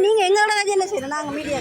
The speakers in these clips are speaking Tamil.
நீங்க எங்களோட என்ன செய்யணும் நாங்க மீடியா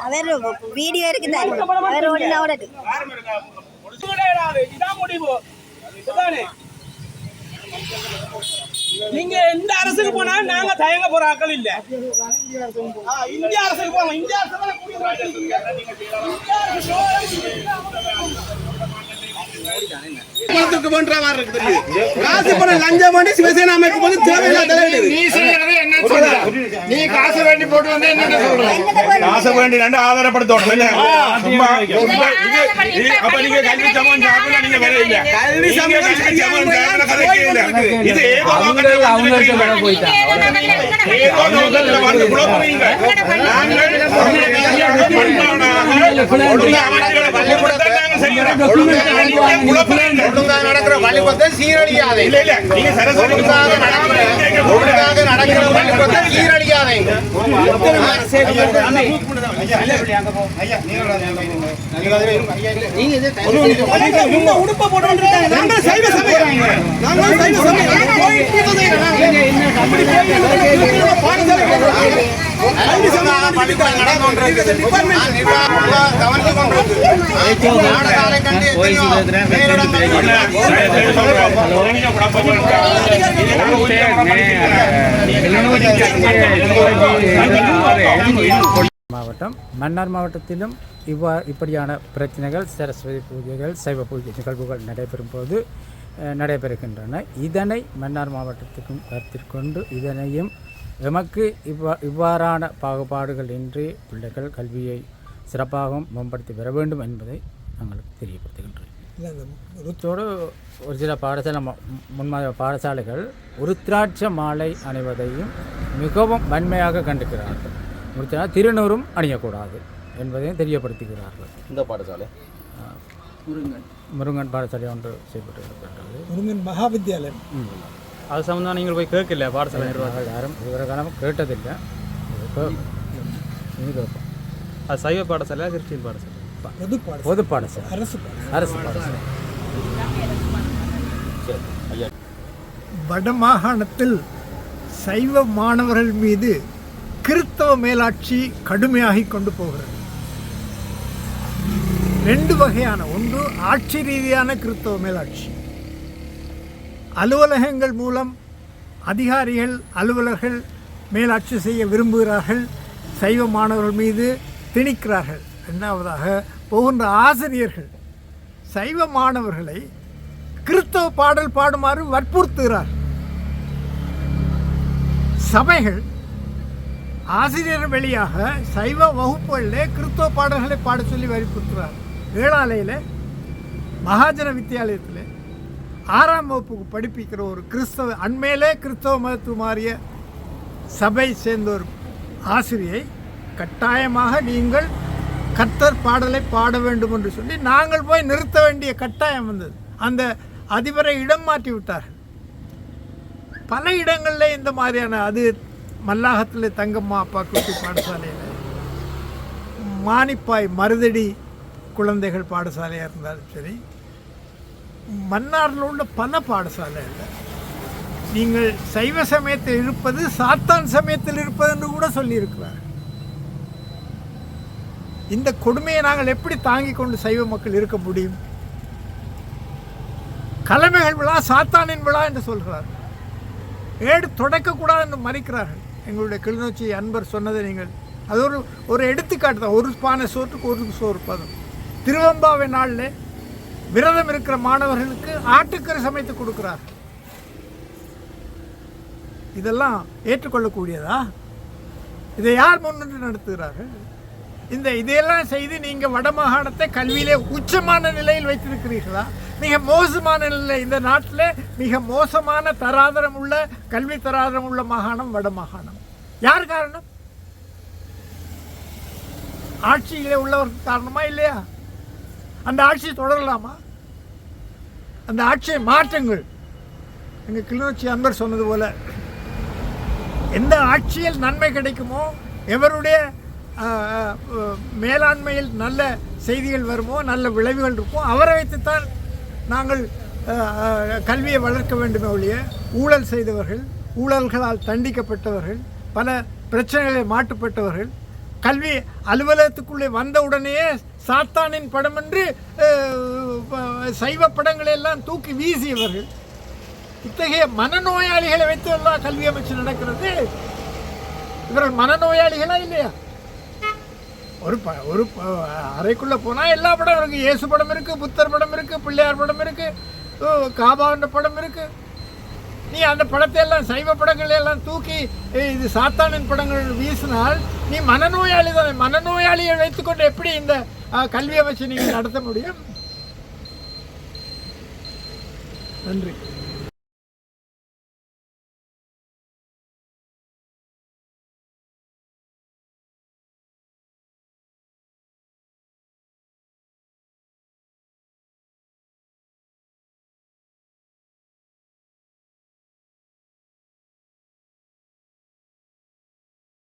அவர் வீடியோ இருக்குது அவர் ஓடினா ஓடட்டு நீங்க எந்த அரசுக்கு போனா நாங்க தயங்க போற ஆக்கள் இல்ல இந்திய அரசுக்கு போவோம் இந்திய அரசு பண்ற மாதிரி இருக்குது காசு பணம் லஞ்சம் பண்ணி சிவசேனா அமைக்கும் போது தேவையில்லாத நீ காசு வேண்டி போட்டு வந்து என்ன சொல்ற காசு வேண்டி ரெண்டு ஆதாரப்படுத்தணும் அப்ப நீங்க கல்வி சமம் சாப்பிட நீங்க வேற இல்ல கல்வி சமம் இது ஏதோ நடக்கிற வழிபத்தை சீரழியாதே இல்ல இல்ல நீங்க சரஸ்வதி நடக்கிற வழிபத்தை சீரழியாதே உடுப்ப போட்டு நாங்கள் சைவ சமயம் நாங்கள் சைவ சமயம் மாவட்டம் மன்னார் மாவட்டத்திலும் இப்படியான பிரச்சனைகள் சரஸ்வதி பூஜைகள் சைவ பூஜை நிகழ்வுகள் நடைபெறும் போது நடைபெறுகின்றன. இதனை மன்னார் மாவட்டத்துக்கும் கருத்தில் கொண்டு இதனையும் எமக்கு இவ்வாறான பாகுபாடுகள் இன்றி பிள்ளைகள் கல்வியை சிறப்பாகவும் மேம்படுத்தி பெற வேண்டும் என்பதை நாங்களுக்கு தெரியப்படுத்துகின்றோம். ருத்தோடு ஒரு சில பாடசாலை முன்மாதிரி பாடசாலைகள் உருத்திராட்ச மாலை அணிவதையும் மிகவும் வன்மையாக கண்டுக்கிறார்கள். திருநூறும் அணியக்கூடாது என்பதையும் தெரியப்படுத்துகிறார்கள். இந்த பாடசாலை முருங்கன் பாடசாலை ஒன்று செய்யப்பட்டு இருக்கின்றது. முருங்கன் மகாவித்யாலயம். அது சம்பந்தம் நீங்கள் போய் கேட்கல பாடசாலை நிர்வாகம் யாரும் இதுவரை காலம் கேட்டதில்லை. அது சைவ பாடசாலை கிறிஸ்டின் பாடசாலை பொது பாடசாலை அரசு பாடசாலை. வட மாகாணத்தில் சைவ மாணவர்கள் மீது கிறிஸ்தவ மேலாட்சி கடுமையாகி கொண்டு போகிறது. ரெண்டு வகையான, ஒன்று ஆட்சி ரீதியான கிறிஸ்தவ மேலாட்சி. அலுவலகங்கள் மூலம் அதிகாரிகள் அலுவலர்கள் மேலாட்சி செய்ய விரும்புகிறார்கள், சைவ மாணவர்கள் மீது திணிக்கிறார்கள். இரண்டாவதாக போகின்ற ஆசிரியர்கள் சைவ மாணவர்களை கிறிஸ்தவ பாடல் பாடுமாறு வற்புறுத்துகிறார். சபைகள் ஆசிரியர் வழியாக சைவ வகுப்புகளிலே கிறிஸ்தவ பாடல்களை பாட சொல்லி வற்புறுத்துகிறார். ஏழாலையில் மகாஜன வித்தியாலயத்தில் 6ஆம் வகுப்புக்கு படிப்பிக்கிற ஒரு கிறிஸ்தவ அண்மையிலே கிறிஸ்தவ மதத்து மாறிய சபை சேர்ந்த ஒரு ஆசிரியை கட்டாயமாக நீங்கள் கர்த்தர் பாடலை பாட வேண்டும் என்று சொல்லி நாங்கள் போய் நிறுத்த வேண்டிய கட்டாயம் வந்தது. அந்த அதிபரை இடம் மாற்றி விட்டார்கள். பல இடங்களில் இந்த மாதிரியான, அது மல்லாகத்தில் தங்கம்மா அப்பா குட்டி பாடசாலையில், மானிப்பாய் மருதடி குழந்தைகள் பாடசாலையாக இருந்தாலும் சரி, மன்னாரில் உள்ள பல பாடசாலையில் நீங்கள் சைவ சமயத்தில் இருப்பது சாத்தான் சமயத்தில் இருப்பது என்று கூட சொல்லியிருக்கிறார். இந்த கொடுமையை நாங்கள் எப்படி தாங்கிக் கொண்டு சைவ மக்கள் இருக்க முடியும்? கலைமைகள் விழா சாத்தானின் விழா என்று சொல்கிறார். ஏடு தொடக்கக்கூடாது என்று மறைக்கிறார்கள். எங்களுடைய கிளிநொச்சி அன்பர் சொன்னதை நீங்கள், அது ஒரு எடுத்துக்காட்டு தான். ஒரு பானை சோற்றுக்கு ஒரு சோறு பதம். திருவம்பாவை நாளில் விரதம் இருக்கிற மாணவர்களுக்கு ஆட்டுக்கறி சமைத்து கொடுக்கிறார். இதெல்லாம் ஏற்றுக்கொள்ளக்கூடியதா? இதை யார் முன்னின்று நடத்துகிறார்கள்? இதையெல்லாம் செய்து நீங்கள் வடமாகாணத்தை கல்வியிலே உச்சமான நிலையில் வைத்திருக்கிறீர்களா? மிக மோசமான நிலை. இந்த நாட்டில் மிக மோசமான தராதரம் உள்ள கல்வி தராதரம் உள்ள மாகாணம் வடமாகாணம். யார் காரணம்? ஆட்சியிலே உள்ளவர்கள் காரணமா இல்லையா? அந்த ஆட்சி தொடரலாமா? அந்த ஆட்சியை மாற்றுங்கள். எங்கள் கிளிநொச்சி அன்பர் சொன்னது போல, எந்த ஆட்சியில் நன்மை கிடைக்குமோ, எவருடைய மேலாண்மையில் நல்ல செய்திகள் வருமோ, நல்ல விளைவுகள் இருக்குமோ, அவரை வைத்துத்தான் நாங்கள் கல்வியை வளர்க்க வேண்டுமே ஒழிய, ஊழல் செய்தவர்கள், ஊழல்களால் தண்டிக்கப்பட்டவர்கள், பல பிரச்சனைகளை மாட்டுப்பட்டவர்கள், கல்வி அலுவலகத்துக்குள்ளே வந்தவுடனேயே சாத்தானின் படம் என்று சைவ படங்களை எல்லாம் தூக்கி வீசியவர்கள், இத்தகைய மனநோயாளிகளை வைத்து எல்லாம் கல்வி அமைச்சு நடக்கிறது. இவர்கள் மனநோயாளிகளா இல்லையா? ஒரு அறைக்குள்ள போனால் எல்லா படம் இருக்கு. இயேசு படம் இருக்கு, புத்தர் படம் இருக்கு, பிள்ளையார் படம் இருக்கு, காபாண்ட படம் இருக்கு. நீ அந்த படத்தை எல்லாம் சைவ படங்களை எல்லாம் தூக்கி இது சாத்தானின் படங்கள் வீசினால் நீ மனநோயாளி தானே. மனநோயாளியை வைத்துக்கொண்டு எப்படி இந்த கல்வி அமைச்சு நீங்கள் நடத்த முடியும்? நன்றி.